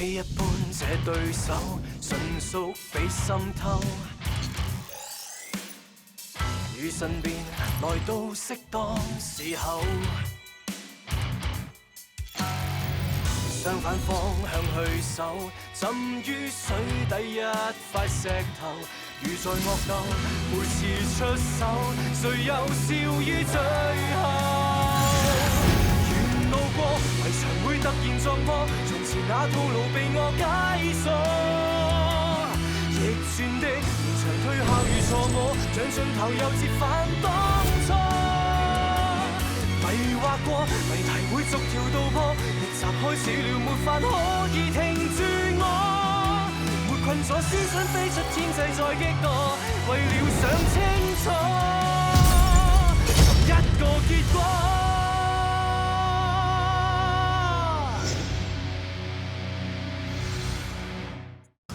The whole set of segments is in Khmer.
一般，這對手純屬被滲透，與身邊來到適當時候，相反方向去守，浸於水底一塊石頭，如在惡鬥，每次出手，誰又笑於最後？沿路過圍牆會突然撞破，從前那套路被我解鎖，逆轉的連場推下如錯我，像盡頭又折返當初。迷惑過，謎題會逐條道破，逆襲開始了，沒法可以停住我。沒困咗思想飛出天際再激盪，為了想清楚一個結果。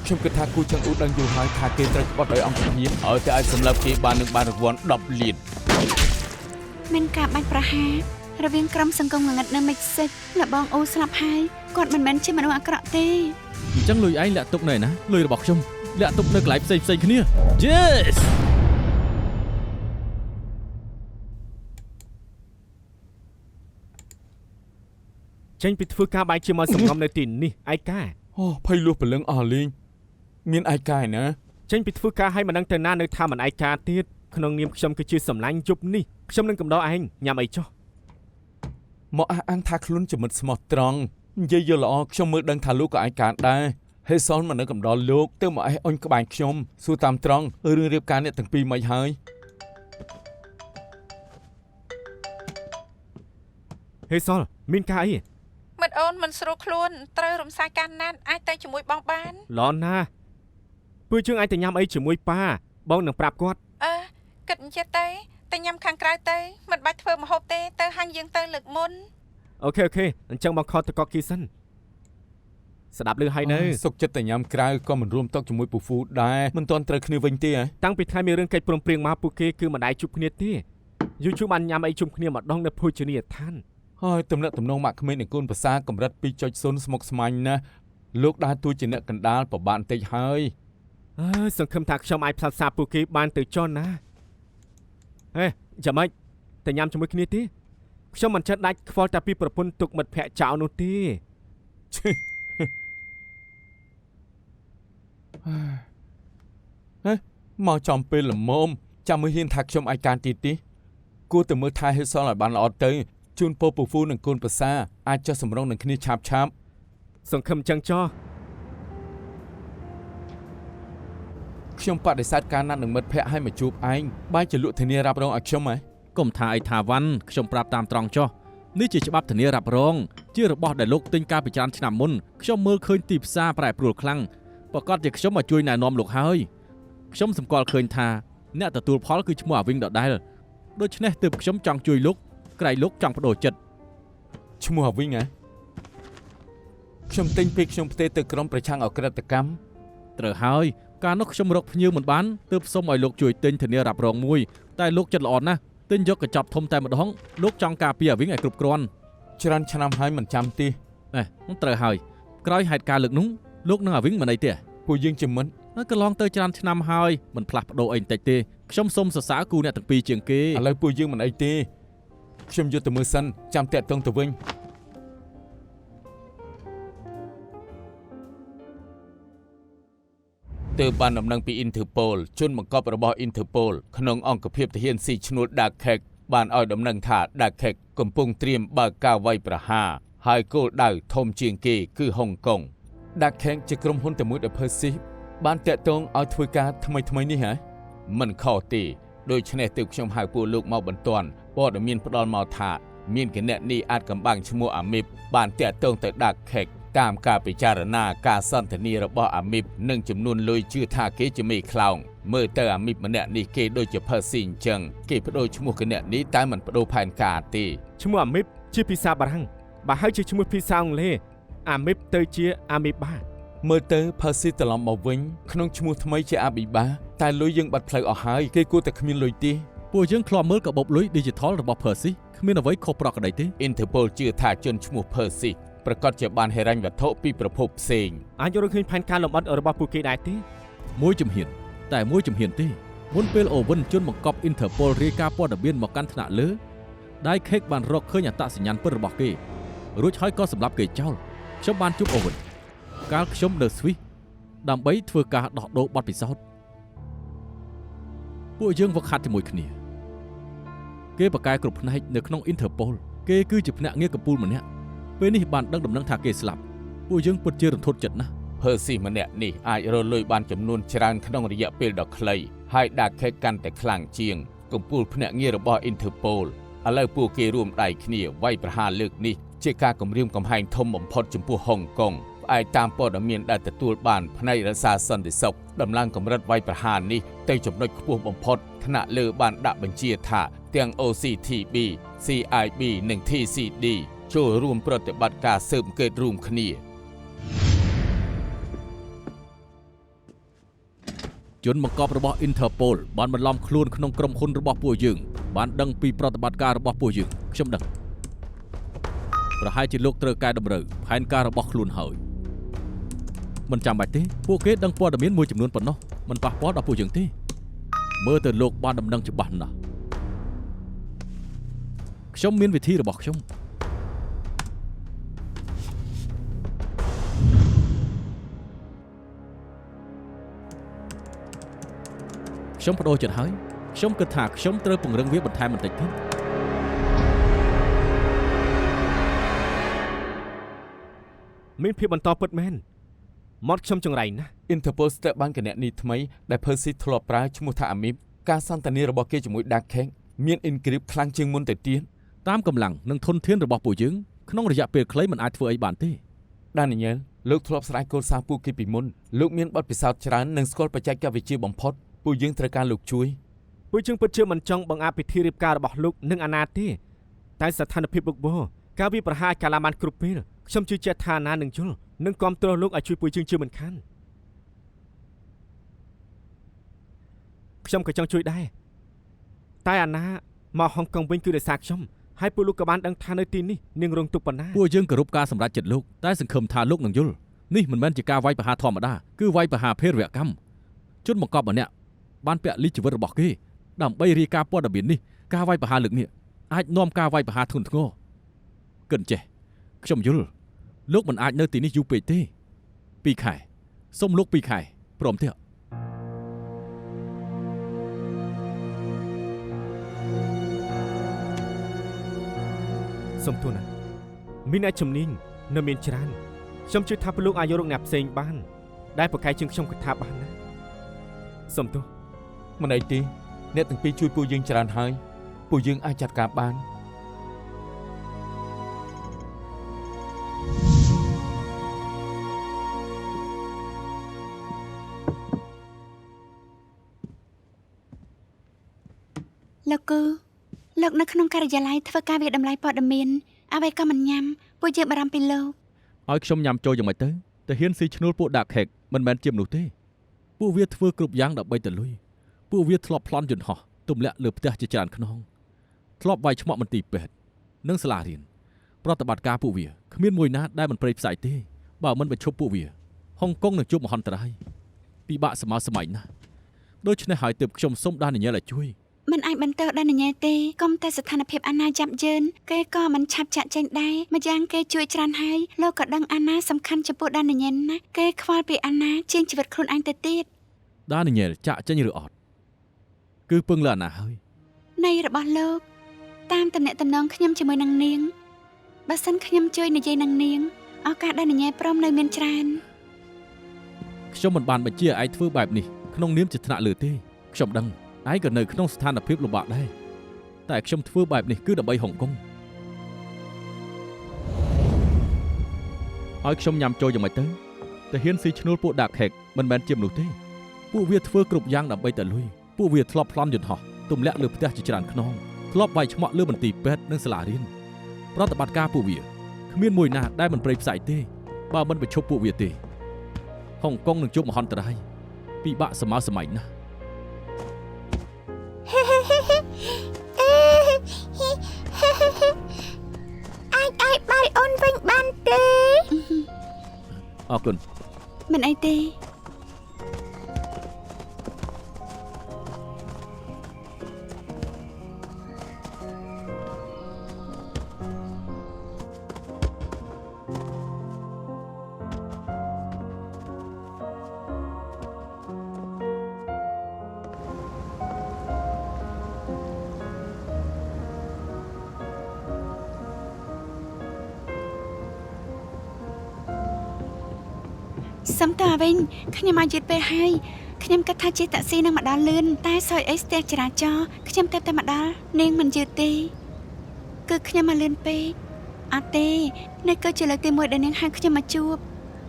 ខ្ញុំគិតថាគូចង្អ៊ូដឹងយូរហើយថាគេត្រូវក្បត់ដោយអង្គភាពឲ្យតែអាចសម្លាប់គេបាននឹងបានរង្វាន់10 លានមានការបាញ់ប្រហាររវាងក្រុមសង្គមងងឹតនៅមិចស៊ិកលបងអូស្លាប់ហើយគាត់មិនមែនជាមនុស្សអាក្រក់ទេអញ្ចឹងលុយឯងលាក់ទុកនៅណាលុយរបស់ខ្ញុំលាក់ទុកនៅកន្លែងផ្សេងគ្នា Yes ចេញពីធ្វើការបាយជាមួយសំងំនៅទីនេះឯកាអូភ័យលួសព្រលឹងអស់លេងមានឯកាឯណាចេញពីធ្វើការឲ្យមិនដឹងទៅណានៅថាមិនឯកាទៀតក្នុងនាមខ្ញុំគឺជាសម្លាញ់យប់នេះខ្ញុំនឹងកំដរឯងញ៉ាំអីចុះមកអះអាងថាខ្លួនជាមិត្តស្មោះត្រង់និយាយយល់ល្អខ្ញុំមើលដឹងថាលោកក៏ឯកាដែរហេសលមកនៅកំដរលោកទៅមកអេះអុញក្បែរខ្ញុំសួរតាមត្រង់រឿងរៀបការអ្នកទាំងពីរមិនហើយហេសលមានការអីមិត្តអូនមិនស្រួលខ្លួនត្រូវរំសាយការណាត់អាចទៅជាមួយបងបានល្អណាស់ពើជើងអាចទៅញ៉ាំអីជាមួយប៉ាបងនឹងប្រាប់គាត់គិតអញ្ចឹងតែញ៉ាំខាងក្រៅទៅមិនបាច់ធ្វើម្ហូបទេទៅហាងយើងទៅលើកមុនអូខេអញ្ចឹងបងខតទៅកកគីសិនស្ដាប់ឮហើយនៅសុកចិត្តតែញ៉ាំក្រៅក៏មិនរួមតុជាមួយពូហ្វូដែរមិនទាន់ត្រូវគ្នាវិញទេតាំងពីថ្ងៃមានរឿងកិច្ចព្រមព្រៀងមកពួកគេគឺមិនដែរជួបគ្នាទេយូរបានញ៉ាំអីជុំគ្នាម្ដងនៅភោជនីយដ្ឋានហើយទំនាក់ទំនងម៉ាក់ក្មេងនិងកូនប្រសាកម្រិត 2.0 ស្មុគស្មាញណាស់លោកដើរតួជាអ្នកកណ្ដាលប្របានតិចហើយសង្ឃឹមថាខ្ញុំអាចផ្សព្វផ្សាយពួកគេបានទៅចុះណាហេចាំម៉េចតែញ៉ាំជាមួយគ្នាទេខ្ញុំមិនចេះដាច់ខ្វល់តែពីប្រពន្ធទុកមិត្តភ័ក្ដិចោលនោះទេមកចំពេលល្មមចាំមើលហ៊ានថាខ្ញុំអាចការទីទីគួរតែមើលថែហេសលឲ្យបានល្អទៅជូនពពូនិងកូនប្រសាអាចចុះសម្រុងនឹងគ្នាឆាប់សង្ឃឹមចឹងចុះខ្ញុំបដិសេធការណាត់នឹងមិត្តភ័ក្ដិឲ្យមកជួបឯងបែរជាលក់ធានារ៉ាប់រងឲ្យខ្ញុំហ៎កុំថាអីថាវ៉ាន់ខ្ញុំប្រាប់តាមត្រង់ចុះនេះជាច្បាប់ធានារ៉ាប់រងជារបស់ដែលលោកទិញកាលពីច្រើនឆ្នាំមុនខ្ញុំមើលឃើញទីផ្សារប្រែប្រួលខ្លាំងប្រកាសជាខ្ញុំមកជួយណែនាំលោកហើយខ្ញុំសម្គាល់ឃើញថាអ្នកទទួលផលគឺឈ្មោះអាវិញដដែលដូច្នេះទើបខ្ញុំចង់ជួយលោកក្រៃលោកចង់បដូរចិត្តឈ្មោះអាវិញហ៎ខ្ញុំទិញពីខ្ញុំផ្ទេរទៅក្រុមប្រឆាំងអក្រិតកម្មត្រូវហើយកាលនោះខ្ញុំរកភ្ញៀវមិនបានទើបសុំឲ្យលោកជួយទិញធានារ៉ាប់រងមួយតែលោកចិត្តល្អណាស់ទិញយកកញ្ចប់ធំតែម្ដងលោកចង់ការពារអាវិញឲ្យគ្រប់គ្រាន់ច្រើនឆ្នាំហើយមិនចាំទេត្រូវហើយក្រោយហេតុការណ៍លើកនោះលោកនឹងអាវិញមិនអីទេពួកយើងជាមិត្តកន្លងទៅច្រើនឆ្នាំហើយមិនផ្លាស់ប្ដូរអីបន្តិចទេខ្ញុំសូមសរសើរគូអ្នកទាំងពីរជាងគេឥឡូវពួកយើងមិនអីទេខ្ញុំយកទៅមើលសិនចាំតាក់ទងទៅវិញទើបបានដំណឹងពី Interpol ជនបង្កប់របស់ Interpol ក្នុងអង្គភាពទាហានស៊ីឈ្នួល Dark Hack បានឲ្យដំណឹងថា Dark Hack កំពុងត្រៀមបើកការវាយប្រហារហើយគោលដៅធំជាងគេគឺហុងកុង Dark Hack ជាក្រុមហ៊ុនតែមួយដែល Persis បានតាក់ទងឲ្យធ្វើការថ្មីនេះហ៎មិនខុសទេដូច្នេះទើបខ្ញុំហៅពួកលោកមកបន្ទាន់ព័ត៌មានផ្ដល់មកថាមានគណនីអាចកំបាំងឈ្មោះអាមីបបានតាក់ទងទៅ Dark Hack តាមការពិចារណាការសន្ទនារបស់អាមីបនិងចំនួនលុយជឿថាគេជាមេខ្លោងមើលទៅអាមីបម្នាក់នេះគេដូចជា Percy អញ្ចឹងគេបដូរឈ្មោះគណនីតែមិនបដូរផែនការទេឈ្មោះអាមីបជាភាសាបារាំងបើហើយជាឈ្មោះភាសាអង់គ្លេសអាមីបទៅជាអាមីបាមើលទៅ Percy ត្រឡប់មកវិញក្នុងឈ្មោះថ្មីជាអាប៊ីបាតែលុយយើងបាត់ផ្លូវអស់ហើយគេគួរតែគ្មានលុយទេពួកយើងធ្លាប់មើលកាបូបលុយ Digital របស់ Percy គ្មានអ្វីខុសប្រក្រតីទេ Interpol ជឿថាជនឈ្មោះ Percy ប្រកាសជាបានហិរញ្ញវត្ថុពីប្រភពផ្សេង អាចយល់ឃើញផែនការលម្អិតរបស់ពួកគេដែរទេ មួយជំហានតែមួយជំហានទេមុនពេលអូវិនជនបង្កប់ Interpol រាយការណ៍ព័ត៌មានមកកាន់ថ្នាក់លើដៃខេកបានរកឃើញអត្តសញ្ញាណពិតរបស់គេរួចហើយក៏សម្លាប់គេចោលខ្ញុំបានជួបអូវិនកាលខ្ញុំនៅស្វីសដើម្បីធ្វើការដោះដូរបទពិសោធន៍ពួកយើងវឹកហាត់ជាមួយគ្នាគេបកកែគ្រប់ផ្នែកនៅក្នុង Interpol គេគឺជាភ្នាក់ងារកំពូលម្នាក់ពេលនេះបានដឹងដំណឹងថាគេស្លាប់ពួកយើងពិតជារន្ធត់ចិត្តណាស់ Percy ម្នាក់នេះអាចរលួយបានចំនួនច្រើនក្នុងរយៈពេលដ៏ខ្លីហើយដាក់ខេកកាន់តែខ្លាំងជាងកំពូលភ្នាក់ងាររបស់ Interpol ឥឡូវពួកគេរួមដៃគ្នាវាយប្រហារលើកនេះជាការគំរាមកំហែងធំបំផុតចំពោះហុងកុងផ្អែកតាមព័ត៌មានដែលទទួលបានផ្នែករក្សាសន្តិសុខដំឡើងកម្រិតវាយប្រហារនេះទៅចំណុចខ្ពស់បំផុតថ្នាក់លើបានដាក់បញ្ជាថាទាំង OCTB, CIB និង TCD ចូលរួមប្រតិបត្តិការស៊ើបអង្កេតរួមគ្នាជនបង្កប់របស់ Interpol បានបន្លំខ្លួនក្នុងក្រុមហ៊ុនរបស់ពួកយើងបានដឹងពីប្រតិបត្តិការរបស់ពួកយើងខ្ញុំដឹងប្រហែលជាលោកត្រូវកែតម្រូវផែនការរបស់ខ្លួនហើយមិនចាំបាច់ទេពួកគេដឹងព័ត៌មានមួយចំនួនប៉ុណ្ណោះមិនប៉ះពាល់ដល់ពួកយើងទេមើលទៅលោកបានដំណឹងច្បាស់ណាស់ខ្ញុំមានវិធីរបស់ខ្ញុំខ្ញុំបដូរចិត្តហើយខ្ញុំគិតថាខ្ញុំត្រូវពង្រឹងវាបន្ថែមបន្តិចទៀត មានភាពបន្តពិតមែនមកខ្ញុំចង្រៃណាស់ Interpol ស្ទើរបានគណនីថ្មីដែល Percy ធ្លាប់ប្រើឈ្មោះថា Amip ការសន្ទនារបស់គេជាមួយ Dark King មាន encrypt ខ្លាំងជាងមុនទៅទៀតតាមកម្លាំងនិងធនធានរបស់ពួកយើងក្នុងរយៈពេលខ្លីមិនអាចធ្វើអីបានទេ Daniel លោកធ្លាប់ស្រាវជ្រាវសារពួកគេពីមុនលោកមានបទពិសោធន៍ច្រើននិងស្គាល់បច្ចេកវិទ្យាបំផុតពួកយើងត្រូវការលោកជួយ ពួកយើងពិតជាមិនចង់បង្អាក់ពិធីរៀបការរបស់លោកនឹងអាណាទេតែស្ថានភាពបុកបោការវាប្រហារកាលាបានគ្រប់ពេលខ្ញុំជឿជាក់ថាអាណានឹងយល់និងគាំទ្រលោកឲ្យជួយពួកយើងជាមិនខានខ្ញុំក៏ចង់ជួយដែរតែអាណាមកហុងកុងវិញគឺដោយសារខ្ញុំហើយពួកលោកក៏បានដឹងថានៅទីនេះនឹងរងទុក្ខប៉ុណ្ណា ពួកយើងគោរពការសម្រេចចិត្តលោកតែសង្ឃឹមថាលោកនឹងយល់នេះមិនមែនជាការវាយប្រហារធម្មតាគឺវាយប្រហារភេរវកម្មជនបង្កប់ម្នាក់បានពាក់លីជីវិតរបស់គេដើម្បីរាយការណ៍ព័ត៌មាននេះការវាយប្រហារលើកនេះអាចនាំការវាយប្រហារធ្ងន់ធ្ងរគិនចេះខ្ញុំយល់លោកមិនអាចនៅទីនេះយូរពេកទេ2ខែសូមលោក2ខែព្រមទេ សុំទោសណាមានអ្នកជំនាញនៅមានច្រើនខ្ញុំជឿថាពលលោកអាចយករកអ្នកផ្សេងបានដែលប្រកែកជាងខ្ញុំគិតថាបានណាសុំទោស មិនអីទេអ្នកទាំងពីរជួយពួកយើងច្រើនហើយពួកយើងអាចចាត់ការបាន លោកគឺលោកនៅក្នុងការិយាល័យធ្វើការវិតម្លៃព័ត៌មានអ្វីក៏មិនញ៉ាំពួកយើងបារម្ភពីលោក ឲ្យខ្ញុំញ៉ាំចូលយ៉ាងម៉េចទៅហ៊ានស៊ីឈ្នួលពួកដាក់ខេកមិនមែនជាមនុស្សទេពួកវាធ្វើគ្រប់យ៉ាងដើម្បីទៅលុយពួកវាធ្លាប់ប្លន់យន្តហោះទម្លាក់លើផ្ទះជាច្រើនខ្នងធ្លាប់វាយឆ្មក់មន្ទីរពេទ្យនិងសាលារៀនប្រតិបត្តិការពួកវាគ្មានមួយណាដែលមិនព្រៃផ្សាយទេបើមិនបញ្ឈប់ពួកវាហុងកុងនឹងជួបមហន្តរាយពិបាកសម័យណាស់ដូច្នេះហើយទើបខ្ញុំសុំដានញ៉ែលឲ្យជួយ មិនអាចបន្តដល់ញ៉ែទេកុំតែស្ថានភាពអាណាចាប់យឺនគេក៏មិនឆាប់ចាក់ចេញដែរម្យ៉ាងគេជួយច្រើនហើយលោកក៏ដឹងអាណាសំខាន់ចំពោះដានញ៉ែណាគេខ្វល់ពីអាណាជាងជីវិតខ្លួនឯងទៅទៀត ដានញ៉ែចាក់ចេញឬអត់គឺពឹងលើអាណាហើយ នៃរបស់លោកតាមតំណែងតំណងខ្ញុំជាមួយនឹងនាងបើសិនខ្ញុំជួយនិយាយនឹងនាងឱកាសដានញ៉ែព្រមនៅមានច្រើន ខ្ញុំមិនបានបញ្ជាឲ្យឯងធ្វើបែបនេះក្នុងនាមជាថ្នាក់លើទេខ្ញុំដឹង ឯងក៏នៅក្នុងស្ថានភាពលំបាកដែរតែខ្ញុំធ្វើបែបនេះគឺដើម្បីហុងកុងឲ្យខ្ញុំញ៉ាំចូលយ៉ាងម៉េចទៅហ៊ានស៊ីឈ្នួលពួកដាក់ខេកមិនមែនជាមនុស្សទេពួកវាធ្វើគ្រប់យ៉ាងដើម្បីតែលុយពួកវាធ្លាប់ប្លន់យន្តហោះទម្លាក់លើផ្ទះជាច្រើនខ្នងធ្លាប់វាយឆ្មក់លើមន្ទីរពេទ្យនិងសាលារៀនប្រតិបត្តិការពួកវាគ្មានមួយណាដែលមិនព្រៃផ្សាយទេបើមិនបញ្ឈប់ពួកវាទេហុងកុងនឹងជួបមហន្តរាយពិបាកសម័យណាស់ អាចបាយអូនវិញបានទេ ទេ អរគុណ មិនអីទេ សំតើវិញខ្ញុំមកយឺតពេលហើយខ្ញុំគិតថាជិះតាក់ស៊ីនឹងមកដល់លឿនតែសយអីស្ទះចរាចរណ៍ខ្ញុំទៅតែមកដល់នាងមិនយឺតទេគឺខ្ញុំមកលឿនពេកអត់ទេនេះគឺជាលើកទី1ដែលនាងហៅខ្ញុំមកជួប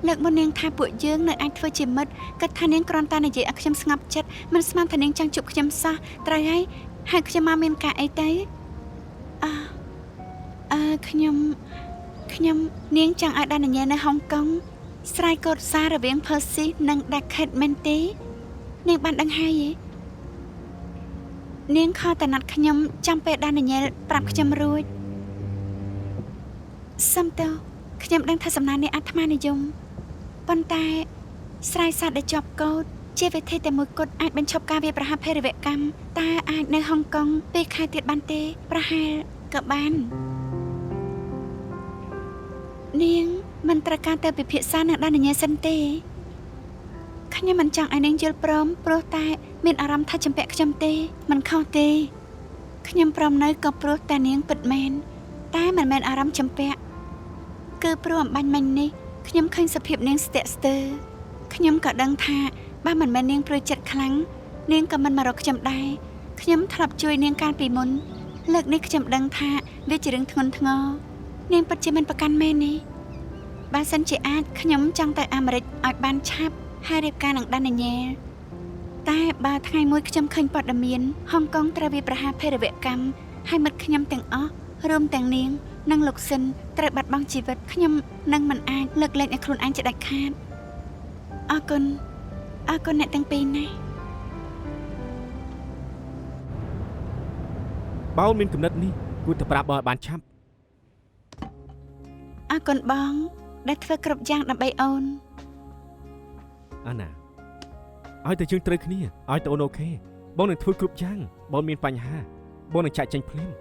លើកមុននាងថាពួកយើងនៅអាចធ្វើជាមិត្តគិតថានាងគ្រាន់តែនិយាយឲ្យខ្ញុំស្ងប់ចិត្តមិនស្មានថានាងចង់ជួបខ្ញុំសោះត្រូវហើយខ្ញុំមកមានការអីទៅខ្ញុំនាងចង់ឲ្យដានញ៉ែនៅហុងកុងស្រ័យកូដសាររវាង Percy និង Dacket មែនទេនាងបានដឹងហើយទេនាងខលតណាត់ខ្ញុំចាំពេលដានញ៉ែប្រាប់ខ្ញុំរួចសំតើខ្ញុំដឹងថាសំណាននេះអាត្មានិយមប៉ុន្តែស្រ័យសារដែលជាប់កូដជាវិធីតែមួយគត់អាចបញ្ឈប់ការវាយប្រហារភេរវកម្មតែអាចនៅហុងកុងពេលខែទៀតបានទេប្រហែលក៏បាននាងមិនត្រូវការទៅពិភាក្សានឹងដានញ៉ែសិនទេខ្ញុំមិនចង់ឲ្យនាងយល់ព្រមព្រោះតែមានអារម្មណ៍ថាចំពាក់ខ្ញុំទេមិនខុសទេខ្ញុំព្រមនៅក៏ព្រោះតែនាងពិតមែនតែមិនមែនអារម្មណ៍ចំពាក់គឺព្រោះអំបញ្ញមិញនេះខ្ញុំឃើញសភាពនាងស្ទាក់ស្ទើរខ្ញុំក៏ដឹងថាបើមិនមែននាងព្រួយចិត្តខ្លាំងនាងក៏មិនមករកខ្ញុំដែរខ្ញុំធ្លាប់ជួយនាងកាលពីមុនលើកនេះខ្ញុំដឹងថាវាជារឿងធ្ងន់ធ្ងរនាងពិតជាមិនប្រកាន់មែននេះបើសិនជាអាចខ្ញុំចង់ទៅអាមេរិកឲ្យបានឆាប់ហើយរៀបការនឹងដានញ៉ែតែបើថ្ងៃមួយខ្ញុំឃើញព័ត៌មានហុងកុងត្រូវវាយប្រហារភេរវកម្មហើយមិត្តខ្ញុំទាំងអស់រួមទាំងនាងនិងលោកស៊ិនត្រូវបាត់បង់ជីវិតខ្ញុំនឹងមិនអាចលើកលែងឲ្យខ្លួនឯងជាដាច់ខាតអរគុណអ្នកទាំងពីរណាស់ បើមានគំនិតនេះគួរតែប្រាប់បងឲ្យបានឆាប់ អរគុណបងដែលធ្វើគ្រប់យ៉ាងដើម្បីអូន អាណាឲ្យតែយើងត្រូវគ្នាឲ្យតែអូនអូខេបងនឹងធ្វើគ្រប់យ៉ាងបងមានបញ្ហាបងនឹងចាក់ចេញភ្លាម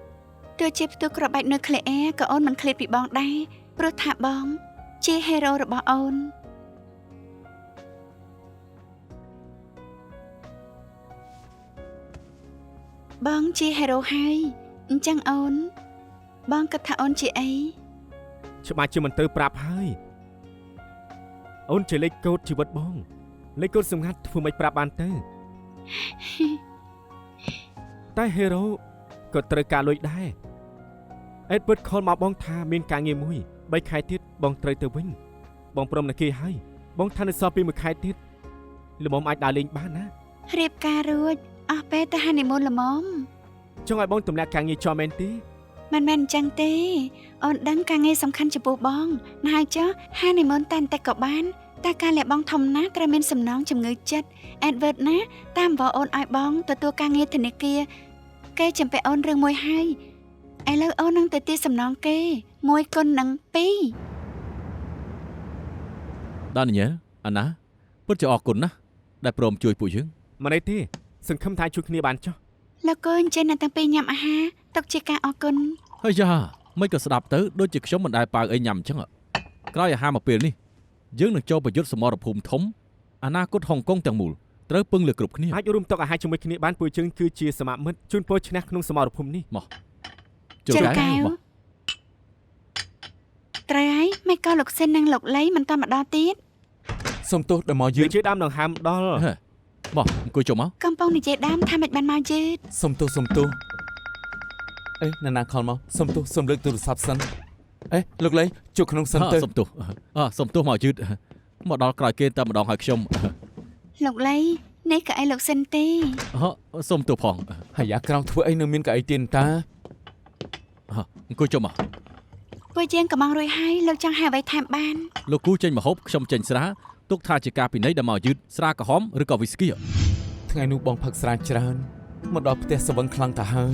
ទោះជាផ្ទុះក្របបែកនៅក្លេអែក៏អូនមិនឃ្លាតពីបងដែរព្រោះថាបងជាហេរ៉ូរបស់អូនបងជាហេរ៉ូហើយអញ្ចឹងអូនបងគិតថាអូនជាអី ច្បាស់ជាមិនទៅប្រាប់ហើយអូនជាលេខកូដជីវិតបងលេខកូដសម្ងាត់ធ្វើមិនប្រាប់បានទៅ តែហេរ៉ូក៏ត្រូវការលុយដែរអេដវើតខលមកបងថាមានការងារមួយ3ខែទៀតបងត្រូវទៅវិញបងព្រមនឹងគេហើយបងថានៅសល់ពី1ខែទៀតល្មមអាចដើរលេងបានណា រៀបការរួចអស់ពេលទៅហានីមូនល្មម ចង់ឲ្យបងទម្លាក់ការងារចោលមែនទេ មិនមែនអញ្ចឹងទេអូនដឹងការងារសំខាន់ចំពោះបងណាហើយចុះហានីមូនតែតែក៏បានតែការលះបង់ធំណាស់ត្រូវមានសំណងជំងឺចិត្តអេដវើតណាតាមវ៉ាអូនឲ្យបងទទួលការងារធនាគារគេចំពាក់អូនរឿងមួយហើយឥឡូវអូននឹងទៅទីសំណងគេ1គុណនឹង2 ដានញ៉ែអាណាពិតជាអរគុណណាស់ដែលព្រមជួយពួកយើង មិនអីទេសង្ឃឹមថាជួយគ្នាបានចុះ លោកកូនចេញអ្នកទាំងពីរញ៉ាំអាហារទុកជាការអរគុណ ហើយយ៉ាមិនក៏ស្ដាប់ទៅដូចជាខ្ញុំមិនដែលប៉ាវអីញ៉ាំអញ្ចឹងក្រោយអាហារមកពេលនេះយើងនឹងចូលប្រយុទ្ធសមរភូមិធំអនាគតហុងកុងទាំងមូលត្រូវពឹងលើគ្រប់គ្នា អាចរួមតុអាហារជាមួយគ្នាបានពួកយើងគឺជាសមាមិត្តជូនពរឈ្នះក្នុងសមរភូមិនេះ ជើងកែវត្រូវហើយមិនក៏លោកសិននិងលោកលីមិនតាន់មកដល់ទៀត សុំទោសដែលមកយឺ យើ ត ងជឿដើមដង្ហើមដល់ មកអង្គុយចុះមក កំពុងនិយាយដើមថាមិនបានមកយឺត សុំទោសអេណាខលមកសុំទោសសុំលើកទូរស័ព្ទសិនអេលោកលេជួបក្នុងសិនទៅ សុំទោសមកយឺតមកដល់ក្រោយគេតែម្ដងឲ្យខ្ញុំ លោកលីនេះក៏អីលោកសិនទេ សុំទោសផង ហើយយ៉ាក្រៅធ្វើអីនៅមានកៅអីទៀនតា អង្គុយចុះមក ពួកយើងកំងរួយហើយលោកចង់ហៅអ្វីថែមបាន លោកគូចេញមកហូបខ្ញុំចេញស្រាទុកថាជាការពិន័យដែលមកយឺតស្រាក្រហមឬក៏វីស្គី ថ្ងៃនោះបងផឹកស្រាច្រើនមកដល់ផ្ទះសវឹងខ្លាំងទៅហើយ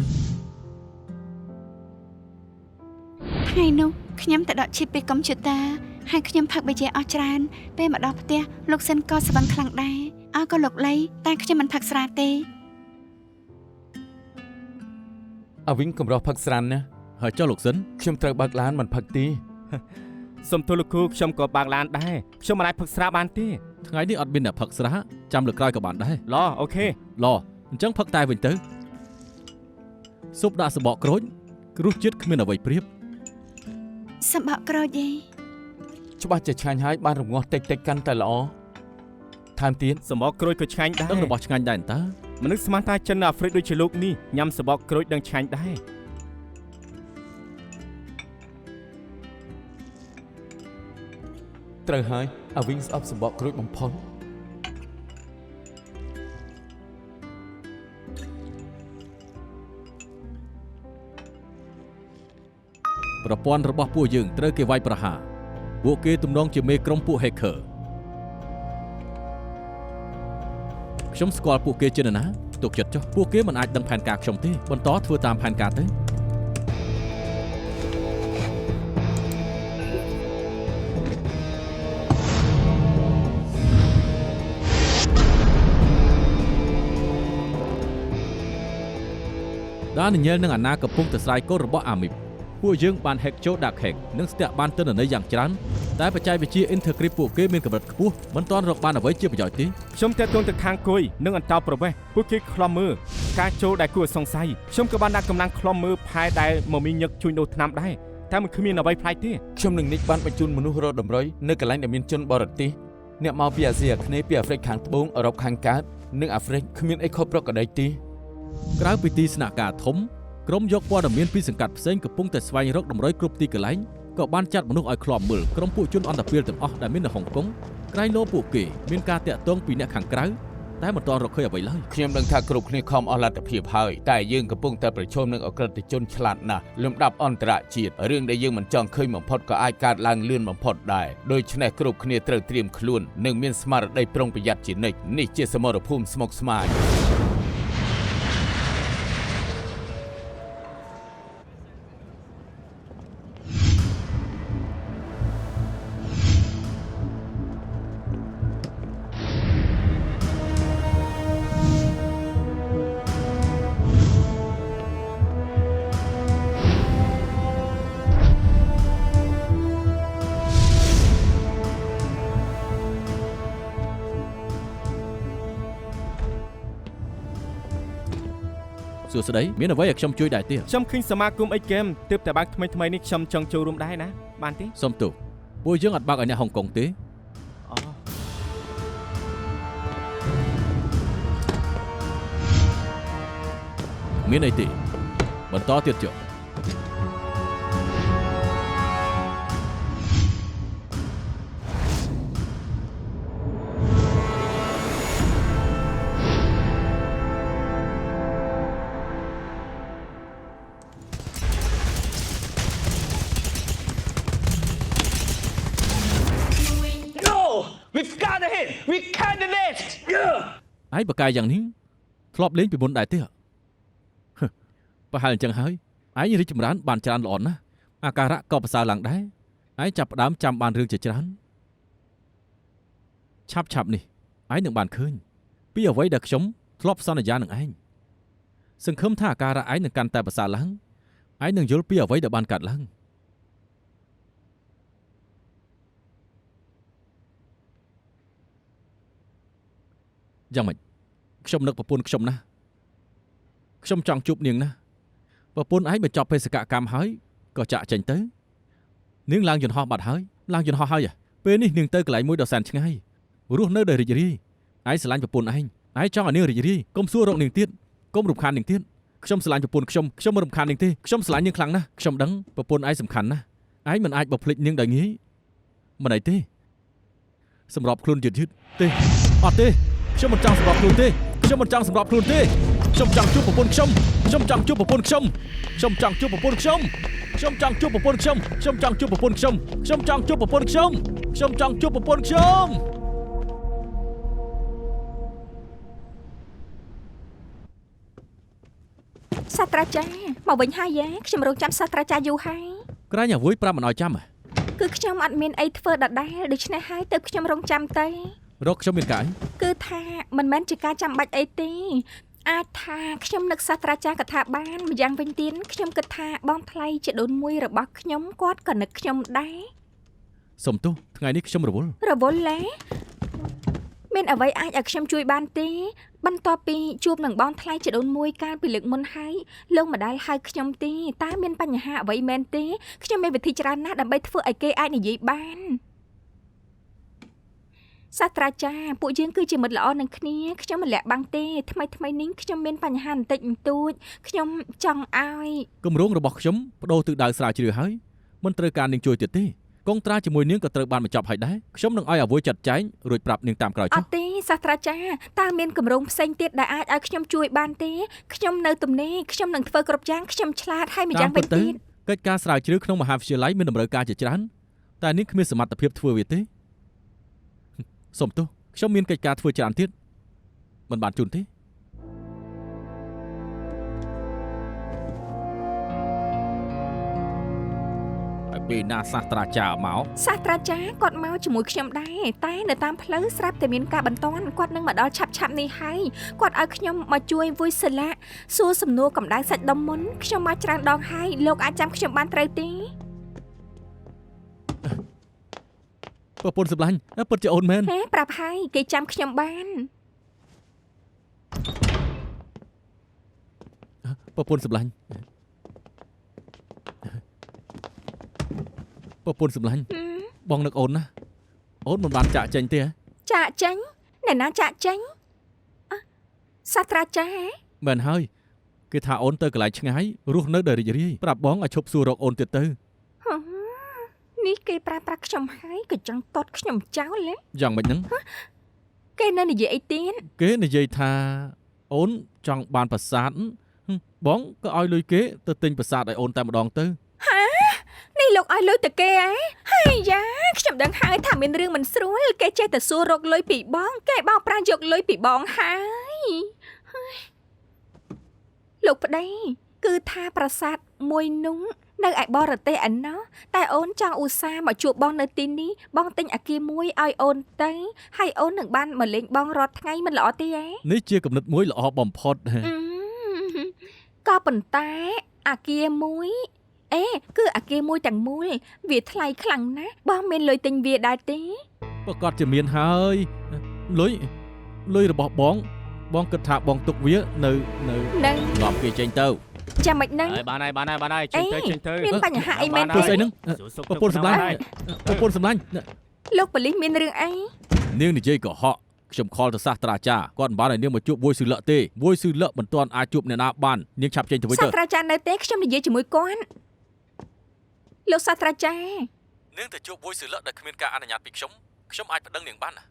ថ ថ្ងៃនោះខ្ញុំទៅដកឈីបពីកុំព្យូទ័រហើយខ្ញុំផឹកប៊ីយ៉ាអស់ច្រើនពេលមកដល់ផ្ទះលោកសិនក៏ស្វឹងខ្លាំងដែរអើក៏លោកលីតែខ្ញុំមិនផឹកស្រាទេ អាវិញកម្រោះផឹកស្រានណា ហើយចុះលោកសិន ខ្ញុំត្រូវបើកឡានមិនផឹកទេ សុំទោសលោកគ្រូខ្ញុំក៏បើកឡានដែរខ្ញុំមិនអាចផឹកស្រាបានទេ ថ្ងៃនេះអត់មានអ្នកផឹកស្រាចាំលើកក្រោយក៏បានដែរ ឡអូខេ ឡអញ្ចឹងផឹកតែវិញទៅស៊ុបដាក់សបកក្រូចរសជាតិគ្មានអ្វីប្រៀប សម្បកក្រូចយី ច្បាស់ជាឆ្ងាញ់ហើយបានរងាស់តិចកាន់តែល្អថែមទៀត សបកក្រូចក៏ឆ្ងាញ់ដែរ ដឹងរបស់ឆ្ងាញ់ដែរតើ មនុស្សស្មានថាចិននៅអាហ្វ្រិកដូចជាលោកនេះញ៉ាំសបកក្រូចដឹងឆ្ងាញ់ដែរ ត្រូវហើយអាវិញស្អប់សម្បកក្រូចបំផុត ប្រព័ន្ធរបស់ពួកយើងត្រូវគេវាយប្រហារពួកគេទំនងជាមេក្រុមពួក hacker ខ្ញុំស្គាល់ពួកគេជានរណាទុកចិត្តចុះពួកគេមិនអាចដឹងផែនការខ្ញុំទេបន្តធ្វើតាមផែនការទៅ ដានីយ៉ែលនិងអាណាកំពុងតែស្រាយកូដរបស់អាមីបពួកយើងបាន hack ចូល Dark Hack និងស្ទាក់បានទិន្នន័យយ៉ាងច្រើនតែបច្ចេកវិទ្យា Intercrypt ពួកគេមានកម្រិតខ្ពស់មិនទាន់រកបានអ្វីជាប្រយោជន៍ទេ ខ្ញុំតែទងទៅខាងគួយនិងអន្តោប្រវេសន៍ពួកគេខ្លំមើលការចូលដែលគួរសង្ស័យខ្ញុំក៏បានដាក់កម្លាំងខ្លំមើលផែដែលមកមីញឹកជួយដូរថ្នាំដែរតែមិនគ្មានអ្វីប្លែកទេ ខ្ញុំនឹងនិចបានបញ្ជូនមនុស្សរកតម្រុយនៅកន្លែងដែលមានជនបរទេសអ្នកមកពីអាស៊ីអាគ្នេយ៍ពីអាហ្វ្រិកខាងត្បូងអឺរ៉ុបខាងកើតនិងអាហ្វ្រិកគ្មានអីខុសប្រក្រតីទេ ក្រៅពីទីស្នាក់ការធំក្រុមយកព័ត៌មានពីសង្កាត់ផ្សេងកំពុងតែស្វែងរកតម្រុយគ្រប់ទីកន្លែងក៏បានចាត់មនុស្សឲ្យឃ្លាំមើលក្រុមពួកជនអន្តពាលទាំងអស់ដែលមាននៅហុងកុងក្រែងលោពួកគេមានការតាក់ទងពីអ្នកខាងក្រៅតែមិនទាន់រកឃើញអ្វីឡើយ ខ្ញុំដឹងថាគ្រប់គ្នាខំអស់លទ្ធភាពហើយតែយើងកំពុងតែប្រឈមនឹងអក្រិតជនឆ្លាតណាស់លំដាប់អន្តរជាតិរឿងដែលយើងមិនចង់ឃើញបំផុតក៏អាចកើតឡើងលឿនបំផុតដែរដូច្នេះគ្រប់គ្នាត្រូវត្រៀមខ្លួននិងមានស្មារតីប្រុងប្រយ័ត្នជានិច្ចនេះជាសមរភូមិស្មុគស្មាញ សួស្តីមានអ្វីឲ្យខ្ញុំជួយដែរទេ ខ្ញុំឃើញសមាគមអីហ្គេមទើបតែបើកថ្មីៗនេះខ្ញុំចង់ចូលរួមដែរណាបានទេ សុំទោសពួកយើងអត់បើកឲ្យអ្នកហុងកុងទេ អូ មានអីទេបន្តទៀតចុះ We've got a hit! We candidate! ឯងបកាយយ៉ាងនេះធ្លាប់លេងពីមុនដែរទេប្រហែលអញ្ចឹងហើយឯងរីកចម្រើនបានច្រើនល្អណាស់អាការៈក៏ប្រសើរឡើងដែរឯងចាប់ផ្ដើមចាំបានរឿងជាច្រើនឆាប់នេះឯងនឹងបានឃើញពីអ្វីដែលខ្ញុំធ្លាប់សន្យានឹងឯងសង្ឃឹមថាអាការៈឯងនឹងកាន់តែប្រសើរឡើងឯងនឹងយល់ពីអ្វីដែលបានកើតឡើងយ៉ាងម៉េចខ្ញុំនឹកប្រពន្ធខ្ញុំណាស់ខ្ញុំចង់ជួបនាងណាស់ប្រពន្ធឯងបញ្ចប់បេសកកម្មហើយក៏ចាក់ចេញទៅនាងឡើងយន្តហោះបាត់ហើយឡើងយន្តហោះហើយពេលនេះនាងទៅកន្លែងមួយដ៏សែនឆ្ងាយរស់នៅដោយរីករាយឯងស្រឡាញ់ប្រពន្ធឯងចង់ឲ្យនាងរីករាយកុំសួររកនាងទៀតកុំរំខាននាងទៀតខ្ញុំស្រឡាញ់ប្រពន្ធខ្ញុំមិនរំខាននាងទេខ្ញុំស្រឡាញ់នាងខ្លាំងណាស់ខ្ញុំដឹងប្រពន្ធឯងសំខាន់ណាស់ឯងមិនអាចបំភ្លេចនាងដោយងាយមិនអីទេសម្របខ្លួនយឺតទេអត់ទេខ្ញុំមិនចង់សម្របខ្លួនទេខ្ញុំមិនចង់សម្របខ្លួនទេខ្ញុំចង់ជួបប្រពន្ធខ្ញុំចង់ជួបប្រពន្ធខ្ញុំចង់ជួបប្រពន្ធខ្ញុំខ្ញុំចង់ជួបប្រពន្ធខ្ញុំខ្ញុំចង់ជួបប្រពន្ធខ្ញុំខ្ញុំចង់ជួបប្រពន្ធខ្ញុំខ្ញុំចង់ជួបប្រពន្ធខ្ញុំសាស្ត្រាចារ្យមកវិញហើយយ៉ាខ្ញុំរងចាំសាស្ត្រាចារ្យយូរហើយ ក្រែងអ្វីប្រាប់មិនឲ្យចាំ គឺខ្ញុំអត់មានអីធ្វើដដែលដូច្នេះហើយទៅខ្ញុំរងចាំទៅ រកខ្ញុំមានកាយ គឺថាមិនមែនជាការចាំបាច់អីទេអាចថាខ្ញុំនឹកសាស្ត្រាចារ្យកថាបានម្យ៉ាងវិញទៀតខ្ញុំគិតថាបងថ្លៃជាដូនមួយរបស់ខ្ញុំគាត់ក៏នឹកខ្ញុំដែរ សុំទោសថ្ងៃនេះខ្ញុំរវល់ រវល់ឡេមានអ្វីអាចឲ្យខ្ញុំជួយបានទេបន្ទាប់ពីជួបនឹងបងថ្លៃជាដូនមួយកាលពីលើកមុនហើយលោកម្ដាយហៅខ្ញុំទេតើមានបញ្ហាអ្វីមែនទេខ្ញុំមានវិធីច្រើនណាស់ដើម្បីធ្វើឲ្យគេអាចនិយាយបានសាស្ត្រាចារ្យពួកយើងគឺជាមិត្តល្អនឹងគ្នាខ្ញុំមិនលាក់បាំងទេថ្មីនេះខ្ញុំមានបញ្ហាបន្តិចបន្តួចខ្ញុំចង់ឲ្យ គម្រោងរបស់ខ្ញុំបដូរទិសដៅស្រាវជ្រាវហើយមិនត្រូវការនាងជួយទៀតទេកងត្រាជាមួយនាងក៏ត្រូវបានបញ្ចប់ហើយដែរខ្ញុំនឹងឲ្យអ្វីចាត់ចែងរួចប្រាប់នាងតាមក្រោយ អត់ទេសាស្ត្រាចារ្យតើមានគម្រោងផ្សេងទៀតដែលអាចឲ្យខ្ញុំជួយបានទេខ្ញុំនៅទំនេរខ្ញុំនឹងធ្វើគ្រប់យ៉ាងខ្ញុំឆ្លាតហើយម្យ៉ាងវិញទៀត កិច្ចការស្រាវជ្រាវក្នុងមហាវិទ្យាល័យមានតម្រូវការជាច្រើនតែនាងគ្មានសមត្ថភាពធ្វើវាទេសុំទោសខ្ញុំមានកិច្ចការធ្វើច្រើនទៀតមិនបានជូនទេពេលណាសាស្ត្រាចារ្យមក សាស្ត្រាចារ្យគាត់មកជាមួយខ្ញុំដែរតែនៅតាមផ្លូវស្រាប់តែមានការបន្ទាន់គាត់នឹងមកដល់ឆាប់នេះហើយគាត់ឲ្យខ្ញុំមកជួយវាយសិលាសួរសំណួរកម្ដៅសាច់ដុំមុនខ្ញុំមកច្រើនដងហើយលោកអាចចាំខ្ញុំបានត្រូវទេ ប្រពន្ធសម្លាញ់ពិតជាអូនមែន ហេប្រាប់ហើយគេចាំខ្ញុំបាន ប្រពន្ធសម្លាញ់ប្រពន្ធសម្លាញ់បងនឹកអូនណាអូនមិនបានចាក់ចេញទេ ចាក់ចេញអ្នកណាចាក់ចេញសាស្ត្រាចារ្យ មែនហើយគេថាអូនទៅកន្លែងឆ្ងាយរស់នៅដោយរីករាយប្រាប់បងឲ្យឈប់សួររកអូនទៀតទៅ នេះគេប្រើប្រាស់ខ្ញុំហើយក៏ចង់តតខ្ញុំចោលហ៎ យ៉ាងម៉េចហ្នឹង គេនៅនិយាយអីទៀត គេនិយាយថាអូនចង់បានប្រាសាទបងក៏ឲ្យលុយគេទៅទិញប្រាសាទឲ្យអូនតែម្ដងទៅ នេះលោកឲ្យលុយទៅគេហ៎ហើយយ៉ាខ្ញុំដឹងហើយថាមានរឿងមិនស្រួលគេចេះតែសួររកលុយពីបងគេបោកប្រាស់យកលុយពីបងហើយលោកប្តីគឺថាប្រាសាទមួយនោះនៅឯបរទេសឯណោះតែអូនចង់ឧស្សាហ៍មកជួបបងនៅទីនេះបងទិញអគារមួយឲ្យអូនទៅហើយអូននឹងបានមកលេងបងរាល់ថ្ងៃមិនល្អទេហ៎ នេះជាគំនិតមួយល្អបំផុត ក៏ប៉ុន្តែអគារមួយគឺអគារមួយទាំងមូលវាថ្លៃខ្លាំងណាស់បងមានលុយទិញវាដែរទេ ប្រកាសជាមានហើយលុយរបស់បងគិតថាបងទុកវានៅនាំគេចេញទៅ ចាំមិនហ្នឹង បានហើយចេញទៅ មានបញ្ហាអីមែន ព្រោះ ទេ ស្អីហ្នឹងប្រពន្ធសម្លាញ់លោកប៉ូលីសមានរឿងអី នាងនិយាយកុហកខ្ញុំខលទៅសាស្ត្រាចារ្យគាត់មិនបានឲ្យនាងមកជួបវួយស៊ឺលឹកទេវួយស៊ឺលឹកមិនទាន់អាចជួបអ្នកណាបាននាងឆាប់ចេញទៅវិញ សា ទៅ ស្ត្រាចារ្យនៅទេខ្ញុំនិយាយជាមួយគាត់លោកសាស្ត្រាចារ្យ នាងទៅជួបវួយស៊ឺលឹកដែលគ្មានការអនុញ្ញាតពីខ្ញុំអាចប្តឹងនាងបានណា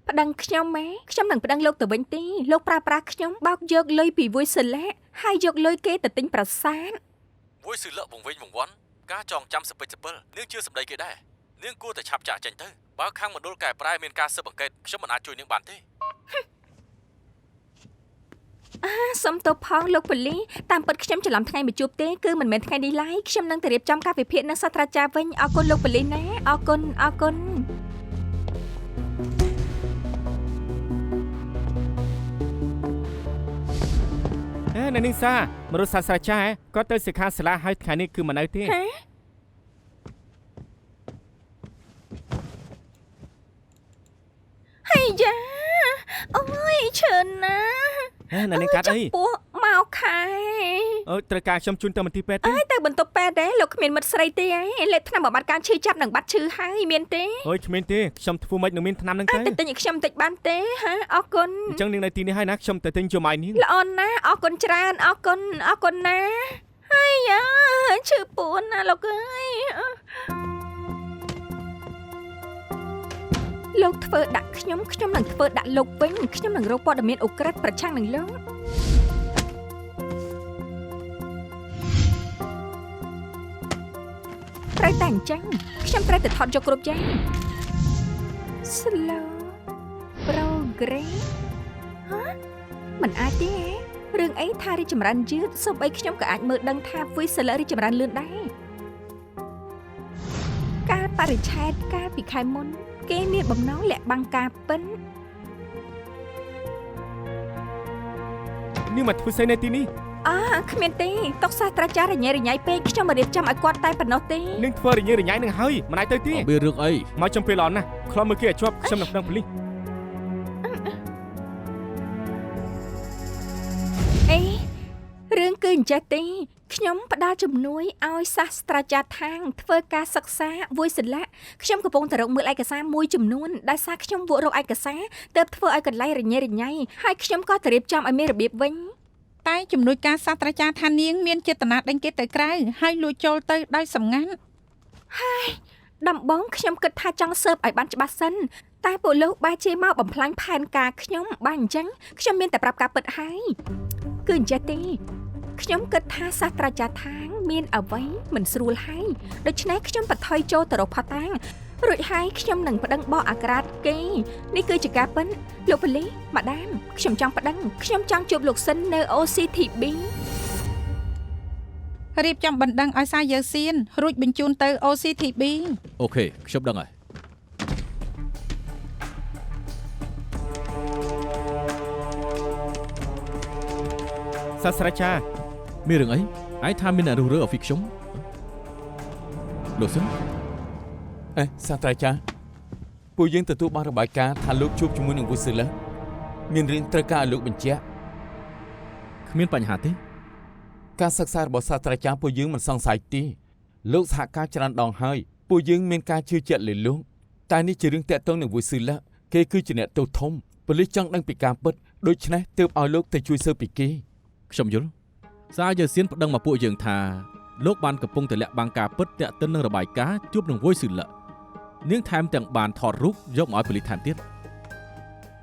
ប្តឹងខ្ញុំខ្ញុំនឹងប្តឹងលោកទៅវិញទេលោកប្រើប្រាស់ខ្ញុំបោកយកលុយពីវួយសិលាហើយយកលុយគេទៅទិញប្រាសាទ វួយស៊ឺលឹកវង្វេងវង្វាន់ការចងចាំសពិចសពិលនាងជឿសម្ដីគេដែរនាងគួរតែឆាប់ចាក់ចេញទៅបើខាងមណ្ឌលកែប្រែមានការស៊ើបអង្កេតខ្ញុំមិនអាចជួយនាងបានទេ សុំទោសផងលោកប៉ូលីសតាមពិតខ្ញុំច្រឡំថ្ងៃមកជួបទេគឺមិនមែនថ្ងៃនេះឡើយខ្ញុំនឹងទៅរៀបចំការវិភាគនឹងសាស្ត្រាចារ្យវិញអរគុណលោកប៉ូលីសណាអរគុណ នៅនាងសាមរុសាស្ត្រាចារ្យគាត់ទៅសិក្ខាសាលាហើយថ្ងៃនេះគឺមិននៅទេ ហើយយ៉ាអូយឈឺណាស់ នៅនាងកាត់អី ពោះមកខែ ត្រូវការខ្ញុំជូនទៅមន្ទីរពេទ្យទេ ទៅបន្ទប់ពេទ្យដែរលោកគ្មានមិត្តស្រីទេលេខថ្នាំបំបត្តិការឈឺចាប់និងបាត់ឈឺហើយមានទេ អូយគ្មានទេខ្ញុំធ្វើមិននឹងមានថ្នាំនឹងទៅ ទៅទិញឲ្យខ្ញុំបន្តិចបានទេហាអរគុណ អញ្ចឹងនាងនៅទីនេះហើយណាខ្ញុំទៅទិញជុំឲ្យនាង ល្អណាស់អរគុណច្រើនអរគុណណាហើយយ៉ាឈឺពួនណាលោកអើយលោកធ្វើដាក់ខ្ញុំនឹងធ្វើដាក់លោកវិញខ្ញុំនឹងរកព័ត៌មានអូក្រិតប្រឆាំងនឹងលោកត្រូវតែអញ្ចឹងខ្ញុំត្រូវតែថតយកគ្រប់យ៉ាង Slow progress មិនអាចទេរឿងអីថារីចម្រើនយឺតសូម្បីខ្ញុំក៏អាចមើលដឹងថា Voice Seller រីចម្រើនលឿនដែរ លបរិច្ឆេទកាលពីខែមុនគេមានបំណងលាក់បាំងការពិន នាងមកធ្វើស្អីនៅទីនេះ គ្មានទេតុកសាស្ត្រាចារ្យរញ៉េរញ៉ៃពេកខ្ញុំមករៀបចំឲ្យគាត់តែប៉ុណ្ណោះទេ នាងធ្វើរញ៉េរញ៉ៃនឹងហើយមិនអាចទៅទេ មានរឿងអី មកចំពេលល្អណាស់ខ្លំមើលគេឲ្យជាប់ខ្ញុំនឹងប្តឹងប៉ូលីស អេរឿងគឺអញ្ចេះទេខ្ញុំផ្ដល់ជំនួយឲ្យសាស្ត្រាចារ្យខាងធ្វើការសិក្សាវយសិល្បៈខ្ញុំកំពុងតែរកមើលឯកសារមួយចំនួនដែលសារខ្ញុំវករកឯកសារទើបធ្វើឲ្យកន្លែងរញ៉េរញ៉ៃហើយខ្ញុំក៏ទៅរៀបចំឲ្យមានរបៀបវិញ តែជំនួយការសាស្ត្រាចារ្យថានាងមានចេតនាដេញគេទៅក្រៅហើយលួចចូលទៅដោយសម្ងាត់ ដំបងខ្ញុំគិតថាចង់ស៊ើបឲ្យបានច្បាស់សិនតែពួកលោកបែរជាមកបំផ្លាញផែនការខ្ញុំបើអញ្ចឹងខ្ញុំមានតែប្រាប់ការពិតហើយគឺអញ្ចេះទេខ្ញុំគិតថាសាស្ត្រាចារ្យថាងមានអ្វីមិនស្រួលហើយដូច្នេះខ្ញុំបន្ថយចូលទៅរកផតាំងរួចហើយខ្ញុំនឹងប្តឹងបោះអាក្រាតគេនេះគឺជាការពិនលោកប៉ូលីសម៉ាដាមខ្ញុំចង់ប្តឹងខ្ញុំចង់ជួបលោកសិននៅ OCTB រៀបចំបណ្ដឹងឲ្យសាយើសៀនរួចបញ្ជូនទៅ OCTB អូខេខ្ញុំដឹងហើយ សាស្ត្រាចារ្យ មានរឿងអីឯងថាមានអ្នករុះរើអហ្វីខ្ញុំលោកសិន អេសាស្ត្រាចារ្យពួកយើងទទួលបានរបាយការណ៍ថាលោកជួបជាមួយនឹងវុយស៊ឺឡាមានរឿងត្រូវការឲ្យលោកបញ្ជាក់ គ្មានបញ្ហាទេ ការសិក្សារបស់សាស្ត្រាចារ្យពួកយើងមិនសង្ស័យទេលោកសហការច្រើនដងហើយពួកយើងមានការជឿជាក់លើលោកតែនេះជារឿងតាក់ទងនឹងវុយស៊ឺឡាគេគឺជាអ្នកទោសធំប៉ូលីសចង់ដឹងពីការពិតដូច្នេះទើបឲ្យលោកទៅជួយស៊ើបពីគេ ខ្ញុំយល់សារយើសៀនប្តឹងមកពួកយើងថាលោកបានកំពុងតែលាក់បាំងការពិតតាក់ទិននឹងរបាយការណ៍ជួបនឹងវុយស៊ឺឡានាងថែមទាំងបានថតរូបយកមកឲ្យប៉ូលីសថែមទៀត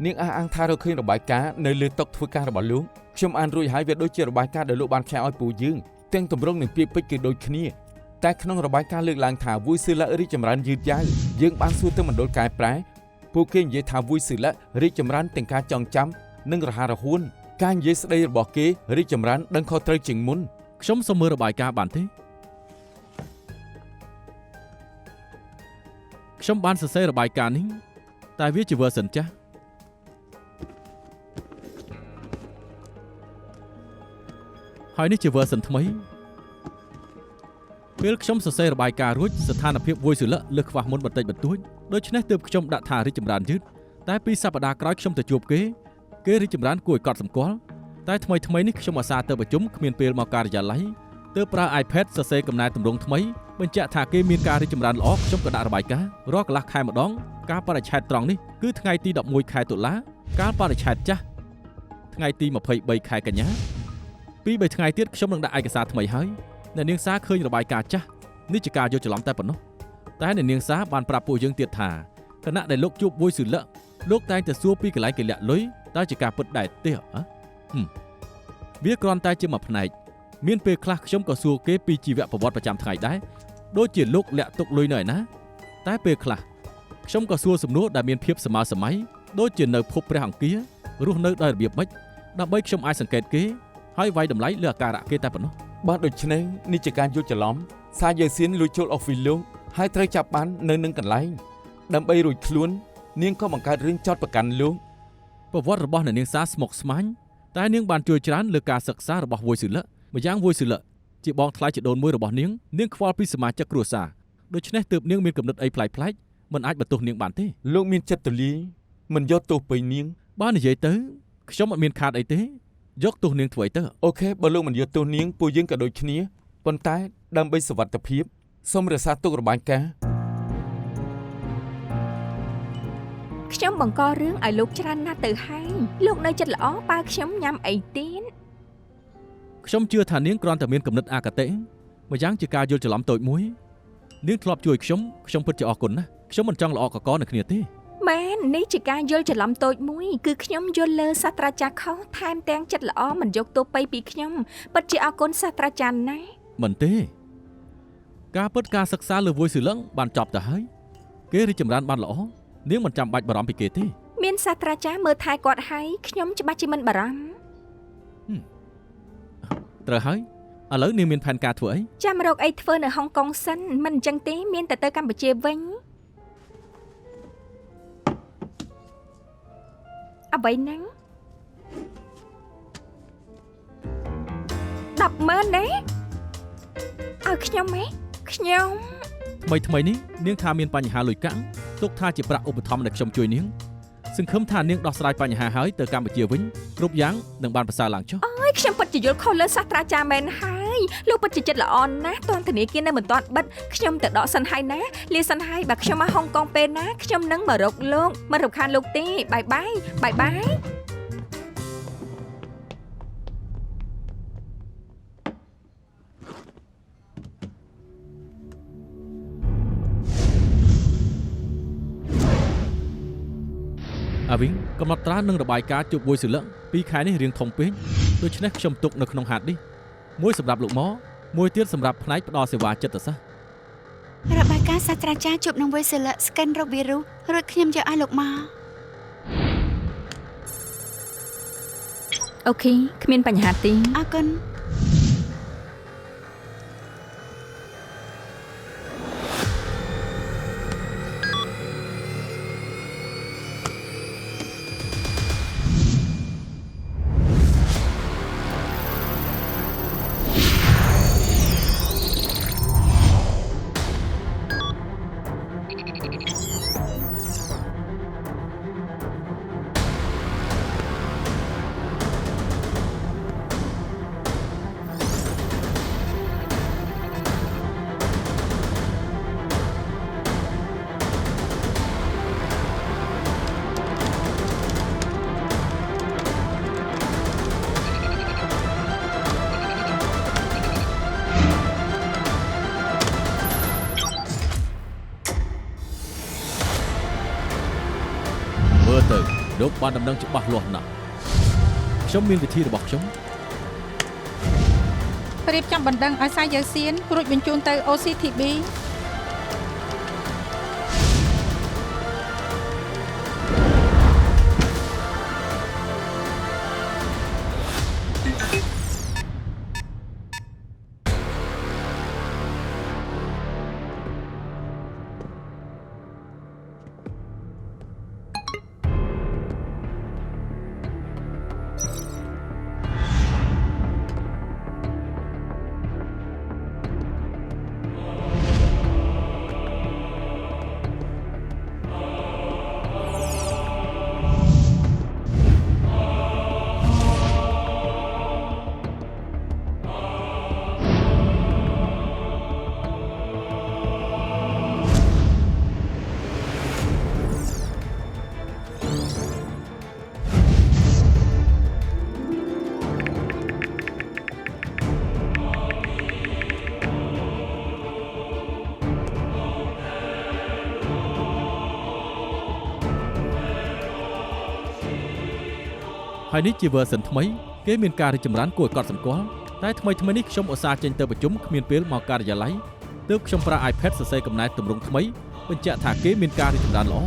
នាងអះអាងថារកឃើញរបាយការណ៍នៅលើតុធ្វើការរបស់លោកខ្ញុំអានរួចហើយវាដូចជារបាយការណ៍ដែលលោកបានផ្សាយឲ្យពួកយើងទាំងទម្រង់និងពាក្យពេចន៍គឺដូចគ្នាតែក្នុងរបាយការណ៍លើកឡើងថាវុយស៊ឺឡារីកចម្រើនយឺតយ៉ាវយើងបានសួរទៅមណ្ឌលកែប្រែពួកគេនិយាយថាវុយស៊ឺឡារីកចម្រើនទាំងការចងចាំនិងរហ័សរហួនការនិយាយស្ដីរបស់គេរីកចម្រើនដឹងខុសត្រូវជាងមុន ខ្ញុំសូមមើលរបាយការណ៍បានទេខ្ញុំបានសរសេររបាយការណ៍នេះតែវាជា version ចាស់ហើយនេះជា version ថ្មីពេលខ្ញុំសរសេររបាយការណ៍រួចស្ថានភាពវុយស៊ឺឡាលើសខ្វះមុនបន្តិចបន្តួចដូច្នេះទើបខ្ញុំដាក់ថារីកចម្រើនយឺតតែ2សប្តាហ៍ក្រោយខ្ញុំទៅជួបគេរីកចម្រើនគួរឲ្យកត់សម្គាល់តែថ្មីនេះខ្ញុំអាសាទៅប្រជុំគ្មានពេលមកការិយាល័យទើបប្រើ iPad សរសេរកំណែទម្រង់ថ្មីបញ្ជាក់ថាគេមានការរីកចម្រើនល្អខ្ញុំក៏ដាក់របាយការណ៍រាល់កន្លះខែម្ដងការបរិច្ឆេទត្រង់នេះគឺថ្ងៃទី11ខែតុលាការបរិច្ឆេទចាស់ថ្ងៃទី23ខែកញ្ញា2-3ថ្ងៃទៀតខ្ញុំនឹងដាក់ឯកសារថ្មីហើយអ្នកនាងសាឃើញរបាយការណ៍ចាស់នេះជាការយកច្រឡំតែប៉ុណ្ណោះតែអ្នកនាងសាបានប្រាប់ពួកយើងទៀតថាគណៈដែលលោកជួបវុយស៊ឺឡាលោកតែងតែសួរពីកន្លែងគេលាក់លុយតើជាការពិតដែរទេវាគ្រាន់តែជាមួយផ្នែកមានពេលខ្លះខ្ញុំក៏សួរគេពីជីវប្រវត្តិប្រចាំថ្ងៃដែរដូចជាលោកលាក់ទុកលុយនៅឯណាតែពេលខ្លះខ្ញុំក៏សួរសំណួរដែលមានភាពសម័យសម័យដូចជានៅភពព្រះអង្គាររស់នៅដោយរបៀបម៉េចដើម្បីខ្ញុំអាចសង្កេតគេហើយវាយតម្លៃលើអាការៈគេតែប៉ុណ្ណោះ បាទដូច្នេះនេះជាការយល់ច្រឡំសារយើសៀនលួចចូលអុកវីលោកហើយត្រូវចាប់បាននៅនឹងកន្លែងដើម្បីរួចខ្លួននាងក៏បង្កើតរឿងចោទប្រកាន់លោក ប្រវត្តិរបស់អ្នកនាងសាស្មុកស្មាញតែនាងបានជួយច្រើនលើការសិក្សារបស់វុយស៊ឺឡាម្យ៉ាងវុយស៊ឺឡាជាបងថ្លៃជីដូនមួយរបស់នាងខ្វល់ពីសមាជិកគ្រួសារដូច្នេះទើបនាងមានគំនិតអីប្លែកៗមិនអាចបន្ទោសនាងបានទេលោកមានចិត្តទូលាយមិនយកទោសពីនាង បើនិយាយទៅខ្ញុំអត់មានខាតអីទេយកទោសនាងធ្វើអីទៅ អូខេបើលោកមិនយកទោសនាងពួកយើងក៏ដូចគ្នាប៉ុន្តែដើម្បីសុវត្ថិភាពសូមរក្សាទុករបាយការណ៍ ខ្ញុំបង្ករឿងឲ្យលោកច្រើនណាស់ទៅហើយលោកនៅចិត្តល្អបើខ្ញុំញ៉ាំអីទៀត ខ្ញុំជឿថានាងគ្រាន់តែមានគំនិតអគតិម្យ៉ាងជាការយល់ច្រឡំតូចមួយនាងធ្លាប់ជួយខ្ញុំពិតជាអរគុណណាស់ខ្ញុំមិនចង់ល្អកកនឹងគ្នាទេ មែននេះជាការយល់ច្រឡំតូចមួយគឺខ្ញុំយល់លើសាស្ត្រាចារ្យខុសថែមទាំងចិត្តល្អមិនយកទោសពីខ្ញុំពិតជាអរគុណសាស្ត្រាចារ្យណាស់ មិនទេការពិតការសិក្សាលើវុយស៊ឺឡឹងបានចប់ទៅហើយគេរីកចម្រើនបានល្អនាងមិនចាំបាច់បារម្ភពីគេទេ មានសាស្ត្រាចារ្យមើលថែគាត់ហើយខ្ញុំច្បាស់ជាមិនបារម្ភ ត្រូវហើយឥ ឥឡូវនាងមានផែនការធ្វើអី ចាំរកអីធ្វើនៅហុងកុងសិនមិនអញ្ចឹងទេមានតែទៅកម្ពុជាវិញអ្វីហ្នឹង100000ណាឲ្យខ្ញុំហ៎ខ្ញុំ ថ្មីនេះនាងថាមានបញ្ហាលុយកាក់ទុកថាជាប្រាក់ឧបត្ថម្ភដែលខ្ញុំជួយនាងសង្ឃឹមថានាងដោះស្រាយបញ្ហាហើយទៅកម្ពុជាវិញគ្រប់យ៉ាងនឹងបានប្រសើរឡើងចុះ អើយខ្ញុំពិតជាយល់ខុសលើសាស្ត្រាចារ្យមែនហើយលោកពិតជាចិត្តល្អណាស់តាន់ធនាគារនៅមិនទាន់បិទខ្ញុំទៅដកសិនហើយណាលាសិនហើយបើខ្ញុំមកហុងកុងពេលណាខ្ញុំនឹងមករកលោកមិនរំខានលោកទេបាយបាយ អាវិញកំណត់ត្រានឹងរបាយការណ៍ជប់មួយសិលឹក2ខែនេះរៀងធំពេកដូច្នេះខ្ញុំទុកនៅក្នុងហាត់នេះមួយសម្រាប់លោកម៉មួយទៀតសម្រាប់ផ្នែកផ្ដល់សេវាចិត្តសាស្ត្រ របាយការណ៍សាស្ត្រាចារ្យជួបនឹងវេសិលស្កិនរកវីរុសរួចខ្ញុំយកឲ្យលោកមក អូខេគ្មានបញ្ហាទេ អរគុណ ទៅលោកបានដំណឹងច្បាស់លាស់ណាស់ខ្ញុំមានវិធីរបស់ខ្ញុំ រៀបចំបណ្ដឹងឲ្យសាយយើងសៀនរួចបញ្ជូនទៅ OCTB ហើយនេះជា version ថ្មីគេមានការរីកចម្រើនគួរឲ្យកត់សម្គាល់តែថ្មីនេះខ្ញុំឧស្សាហ៍ចេញទៅប្រជុំគ្មានពេលមកការិយាល័យទើបខ្ញុំប្រើ iPad សរសេរកំណែទម្រង់ថ្មីបញ្ជាក់ថាគេមានការរីកចម្រើនល្អ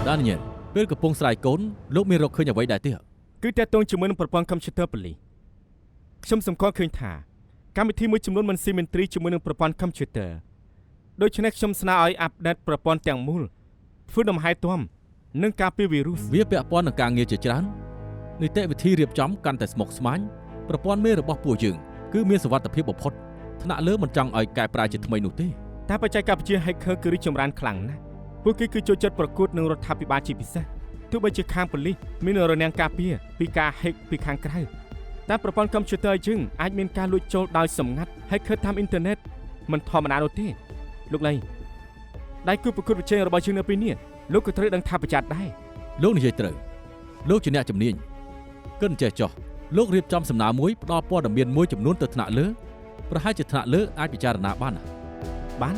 ដានីយ៉ែលពេលកំពុងស្រាយកូនលោកមានរកឃើញអ្វីដែរទេ គឺតាក់ទងជាមួយនឹងប្រព័ន្ធកុំព្យូទ័រប៉ូលីសខ្ញុំសម្គាល់ឃើញថាកម្មវិធីមួយចំនួនមិនស៊ីមេទ្រីជាមួយនឹងប្រព័ន្ធកុំព្យូទ័រដូច្នេះខ្ញុំស្នើឲ្យអាប់ដេតប្រព័ន្ធទាំងមូលធ្វើដំហែទ័មនិងការពារវីរុស វាពាក់ព័ន្ធនឹងការងារជាច្រើននីតិវិធីរៀបចំកាន់តែស្មុគស្មាញប្រព័ន្ធមេរបស់ពួកយើងគឺមានសុវត្ថិភាពបំផុតថ្នាក់លើមិនចង់ឲ្យកែប្រែជាថ្មីនោះទេ តែបច្ចេកវិទ្យា hacker គឺរីកចម្រើនខ្លាំងណាស់ពួកគេគឺចូលចិត្តប្រកួតនឹងរដ្ឋាភិបាលជាពិសេសទោះបីជាខាងប៉ូលីសមានរនាំងការពារពីការ hack ពីខាងក្រៅតែប្រព័ន្ធកុំព្យូទ័រយើងអាចមានការលួចចូលដោយសម្ងាត់ hacker តាមអ៊ីនធឺណិតមិនធម្មតានោះទេលោកលីដៃគូប្រកួតប្រជែងរបស់យើងនៅពេលនេះលោកក៏ត្រូវដឹងថាប្រយ័ត្នដែរ លោកនិយាយត្រូវលោកជាអ្នកជំនាញគិតចេះចោះលោករៀបចំសំណើមួយផ្ដល់ព័ត៌មានមួយចំនួនទៅថ្នាក់លើប្រហែលជាថ្នាក់លើអាចពិចារណាបានណាបាន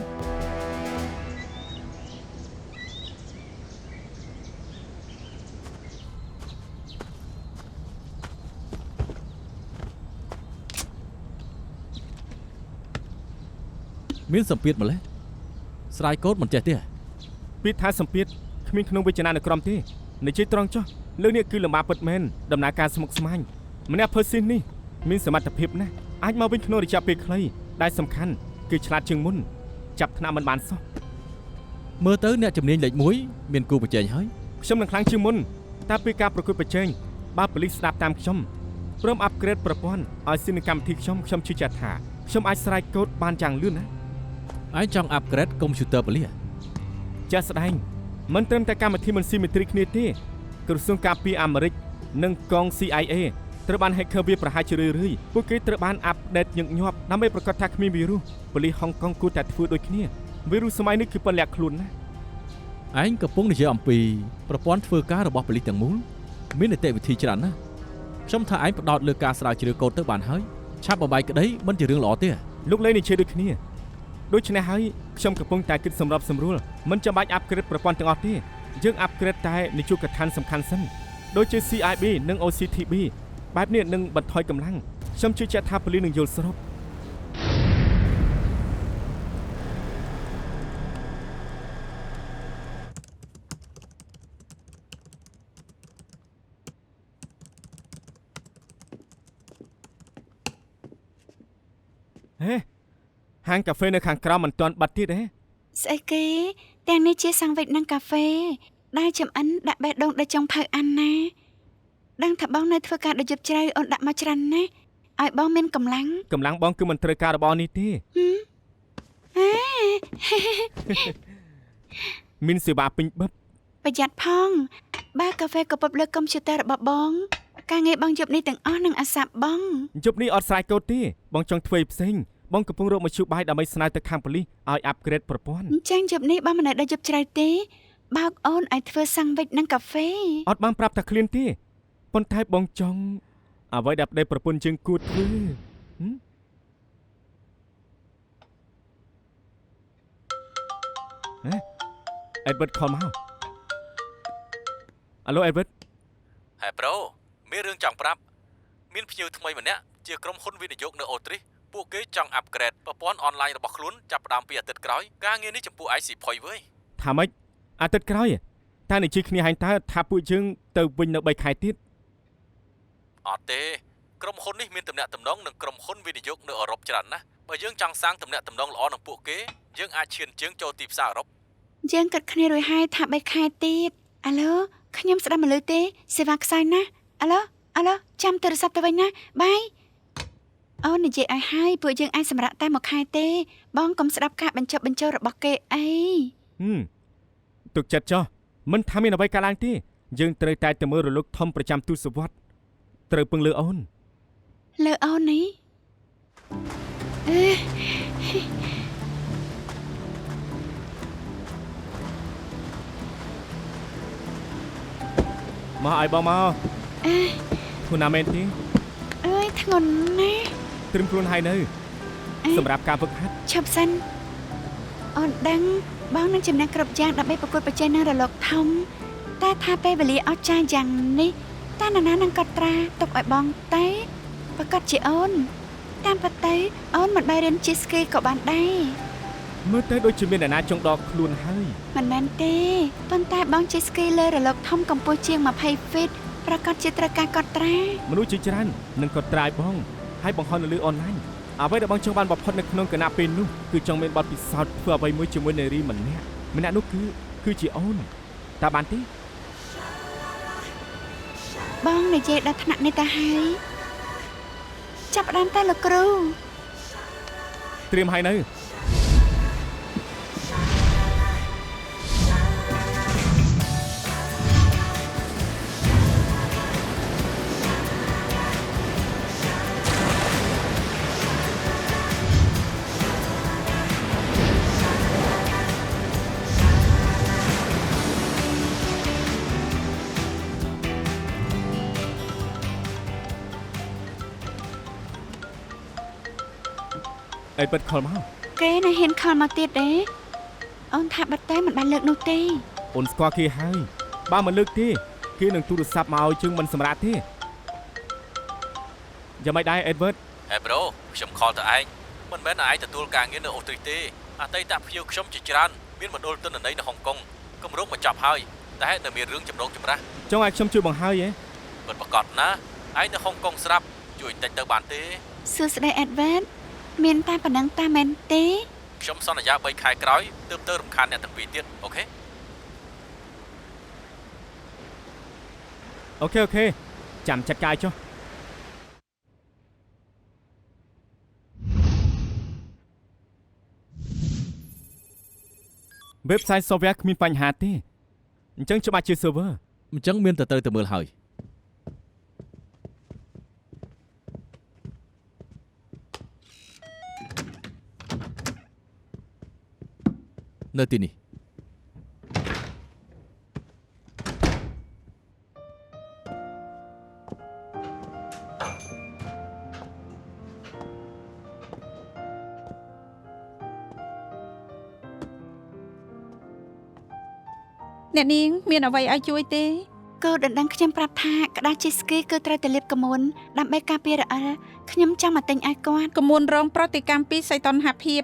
មានសម្ពាធម្លេះស្រាយកូដមិនចេះទេ ពីថាសម្ពាធគ្មានក្នុងវិជ្ជានៅក្រមទេនិយាយត្រង់ចុះលើនេះគឺលំបាកពិតមែនដំណើរការស្មុគស្មាញម្នាក់ person នេះមានសមត្ថភាពណាស់អាចមកវិញក្នុងរយៈពេលខ្លីដែលសំខាន់គឺឆ្លាតជាងមុនចាប់ថ្នាក់មិនបានសោះ មើលទៅអ្នកជំនាញលេខ1មានគូប្រជែងហើយ ខ្ញុំនឹងខ្លាំងជាងមុនតែពីការប្រកួតប្រជែងបើប៉ូលីសស្ដាប់តាមខ្ញុំព្រមអាប់ក្រេតប្រព័ន្ធឲ្យសិនកម្មវិធីខ្ញុំជឿជាក់ថាខ្ញុំអាចស្រែកកូដបានយ៉ាងលឿនណា ឯងចង់អាប់ក្រេតកុំព្យូទ័រប៉ូលីស ចាស់ស្ដែងមិនត្រឹមតែកម្មវិធីមិនស៊ីមេទ្រីគ្នាទេក្រសួងការពារអាមេរិកនិងកង CIA ត្រូវបាន hacker វាប្រហែលជារឿយៗពួកគេត្រូវបានអាប់ដេតញឹកញាប់ដើម្បីប្រកាសថាគ្មានវីរុសប៉ូលីសហុងកុងគួរតែធ្វើដូចគ្នាវីរុសសម័យនេះគឺប៉ុនលាក់ខ្លួនណា ឯងកំពុងនិយាយអំពីប្រព័ន្ធធ្វើការរបស់ប៉ូលីសទាំងមូលមាននីតិវិធីច្រើនណាស់ខ្ញុំថាឯងផ្ដោតលើការស្រាវជ្រាវកូដទៅបានហើយឆាប់បបាយក្តីមិនជារឿងល្អទេ លោកលេងនិយាយដូចគ្នាដូច្នេះហើយខ្ញុំកំពុងតែគិតសម្របសម្រួលមិនចាំបាច់អាប់ក្រេតប្រព័ន្ធទាំងអស់ទេយើងអាប់ក្រេតតែនិយោជកឋានសំខាន់សិនដូចជា CIB និង OCTB បែបនេះនឹងបន្ថយកម្លាំងខ្ញុំជឿជាក់ថាប៉ូលីសនឹងយល់ស្រប ហេហាងកាហ្វេនៅខាងក្រៅមិនទាន់បាត់ទៀតទេ ស្អីគេទាំងនេះជាសាំងវិចនិងកាហ្វេដែលចំអិនដាក់បេះដូងដល់ចុងផៅអានណាដឹងថាបងនៅធ្វើការដល់យប់ជ្រៅអូនដាក់មកច្រើនណាស់ឲ្យបងមានកម្លាំង កម្លាំងបងគឺមិនត្រូវការរបស់នេះទេ មានសេវាពេញបិប ប្រយ័ត្នផងបើកាហ្វេក៏ពឹបលើកុំព្យូទ័ររបស់បងការងារបងយប់នេះទាំងអស់នឹងអាសាប់បង យប់នេះអត់ស្រ័យកូដទេបងចង់ធ្វើផ្សេងបងកំពុងរកមធ្យោបាយដើម្បីស្នើទៅខាងប៉ូលីសឲ្យអាប់ក្រេតប្រព័ន្ធ អញ្ចឹងយប់នេះបងមិននៅដល់យប់ជ្រៅទេបើកអូនឲ្យធ្វើសាំងវិចនិងកាហ្វេ អត់បានប្រាប់ថាឃ្លានទេប៉ុន្តែបងចង់អ្វីដែលប្តីប្រពន្ធជាងគួរធ្វើអេដវិតខលមកអាឡូអេដវិត ហេប្រូមានរឿងចង់ប្រាប់មានភ្ញៀវថ្មីម្នាក់ជាក្រុមហ៊ុនវិនិយោគនៅអូទ្រីសពួកគេចង់អាប់ក្រេតប្រព័ន្ធអនឡាញរបស់ខ្លួនចាប់ផ្ដើមពីអាទិត្យក្រោយការងារនេះចំពោះឯងស៊ីផុយវើយ ថាម៉េចអាទិត្យក្រោយតែនិយាយគ្នាហែងតើថាពួកយើងទៅវិញនៅ3ខែទៀត អត់ទេក្រុមហ៊ុននេះមានទំនាក់ទំនងនឹងក្រុមហ៊ុនវិនិយោគនៅអឺរ៉ុបច្រើនណាស់បើយើងចង់សាងទំនាក់ទំនងល្អនឹងពួកគេយើងអាចឈានជើងចូលទីផ្សារអឺរ៉ុប យើងគិតគ្នារួចហើយថា3ខែទៀតអាឡូខ្ញុំស្ដាប់មកលើទេសេវាខ្សោយណាស់អាឡូចាំទូរស័ព្ទទៅវិញណាបាយអូននិយាយឲ្យហើយពួកយើងអាចសម្រាប់តែ1ខែទេបងកុំស្ដាប់ការបញ្ចុះបញ្ចូលរបស់គេអី ទុកចិត្តចុះមិនថាមានអ្វីកើតឡើងទេយើងត្រូវតែទៅមើលរលកធំប្រចាំទសវត្សរ៍ត្រូវពឹងលើអូន លើអូននេះមកឲ្យបងមកធូណាមែនទេ អើយធ្ងន់ណាស់ ត្រឹមខ្លួនហើយនៅសម្រាប់ការហ្វឹកហាត់ ឈប់សិនអូនដឹងបងនឹងចំណេះគ្រប់យ៉ាងដើម្បីប្រកួតប្រជែងនឹងរលកធំតែថាពេលវេលាអស់ចាស់យ៉ាងនេះតែនរណានឹងកត់ត្រាទុកឲ្យបងតែប្រកាសជាអូនតាមពិតទៅអូនមិនបាយរៀនជិះស្គីក៏បានដែរ មើលទៅដូចជាមានអ្នកណាចង់ដកខ្លួនហើយ មិនមែនទេប៉ុន្តែបងជិះស្គីលើរលកធំកម្ពស់ជាង20 feet ប្រកាសជាត្រូវការកត់ត្រា មនុស្សជាច្រើននឹងកត់ត្រាឲ្យបងហើយបង្ហោះនៅលើអនឡាញអ្វីដែលបងចង់បានបំផុតនៅក្នុងគណៈពេលនោះគឺចង់មានបទពិសោធន៍ធ្វើអ្វីមួយជាមួយនារីម្នាក់នោះគឺជាអូនតើបានទេ បងនិយាយដល់ថ្នាក់នេះទៅហើយចាប់ផ្ដើមតែលោកគ្រូ ត្រៀមហើយនៅ អីពិតខលមក គេនៅហ៊ានខលមកទៀតទេអូនថាបាត់តែមិនបានលើកនោះទេ អូនស្គាល់គេហើយបើមិនលើកទេគេនឹងទូរស័ព្ទមកឲ្យជើងមិនសម្រាប់ទេយ៉ាងម៉េចដែរអេដវើត ហេប្រូខ្ញុំខលទៅឯងមិនមែនឯងទទួលការងារនៅអូទ្រីសទេអតីតភ្ញៀវខ្ញុំជាច្រើនមានមណ្ឌលទិន្នន័យនៅហុងកុង គម្រោងបញ្ចប់ហើយតែនៅមានរឿងចម្រូងចម្រាស ចង់ឲ្យខ្ញុំជួយបង្ហើយហ៎ ពិតប្រាកដណាឯងនៅហុងកុងស្រាប់ជួយតិចទៅបានទេ សួស្តីអេដវើតមានតែប៉ុណ្ណឹងតាមែនទេ ខ្ញុំសន្យា3ខែក្រោយទើបទៅរំខានអ្នកទាំងពីរទៀតអូខេ អូខេចាំចាត់ការចុះwebsite software គ្មានបញ្ហាទេអញ្ចឹងច្បាស់ជា server អញ្ចឹងមានតែត្រូវទៅមើលហើយនៅទីនេះ អ្នកនាងមានអ្វីឲ្យជួយទេ កូនដណ្ដឹងខ្ញុំប្រាប់ថាក្តារជិះស្គីគឺត្រូវតែលាបកមុនដើម្បីការពាររអិលខ្ញុំចង់មកទិញឲ្យគាត់ កមួនរងប្រតិកម្មពីសីតុណ្ហភាព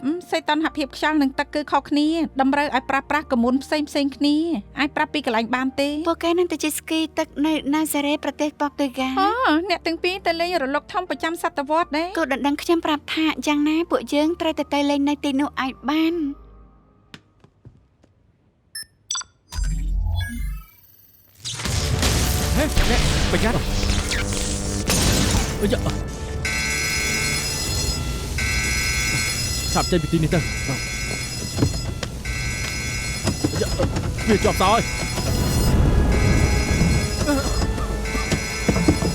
ខ្យល់និងទឹកគឺខុសគ្នាតម្រូវឲ្យប្រើប្រាស់កមួនផ្សេងគ្នាអាចប្រាប់ពីកន្លែងបានទេ ពួកគេនឹងទៅជិះស្គីទឹកនៅណាសារ៉េប្រទេសប៉ូទុយហ្គាល់ អូអ្នកទាំងពីរទៅលេងរលកធំប្រចាំសតវត្សដែរ កូនដណ្ដឹងខ្ញុំប្រាប់ថាយ៉ាងណាពួកយើងត្រូវតែលេងនៅទីនោះឲ្យបាន ហេអ្នកប្រយ័ត្ន អីយ៉ាឆាប់ចេញពីទីនេះទៅវាជាប់សោយ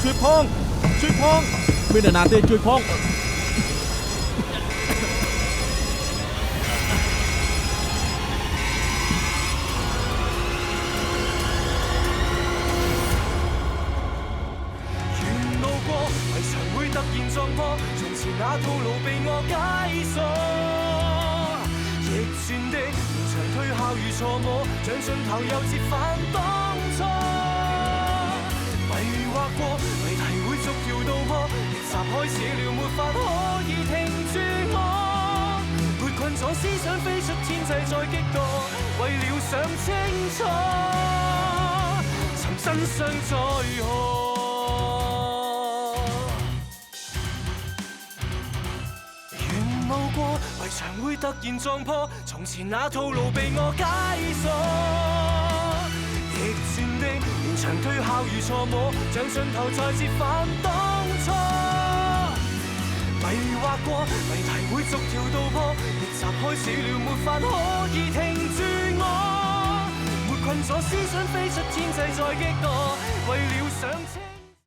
ជួយផងមានអ្នកណាទេជួយផង 迷常會突然撞破，從前那套路被我解鎖。逆轉的現場推敲與錯摸，像盡頭又折返當初。迷惑過，謎題會逐條道破，逆襲開始了，沒法可以停住我。沒困咗思想飛出天際再激墮，為了想清楚，尋真相在何？迷常會突然撞破，從前那套路被我解鎖。逆轉的現場推敲與錯摸，像盡頭再折返當初。迷惑過，謎題會逐條道破，逆襲開始了，沒法可以停住我。沒困咗思想飛出天際再激墮，為了想清。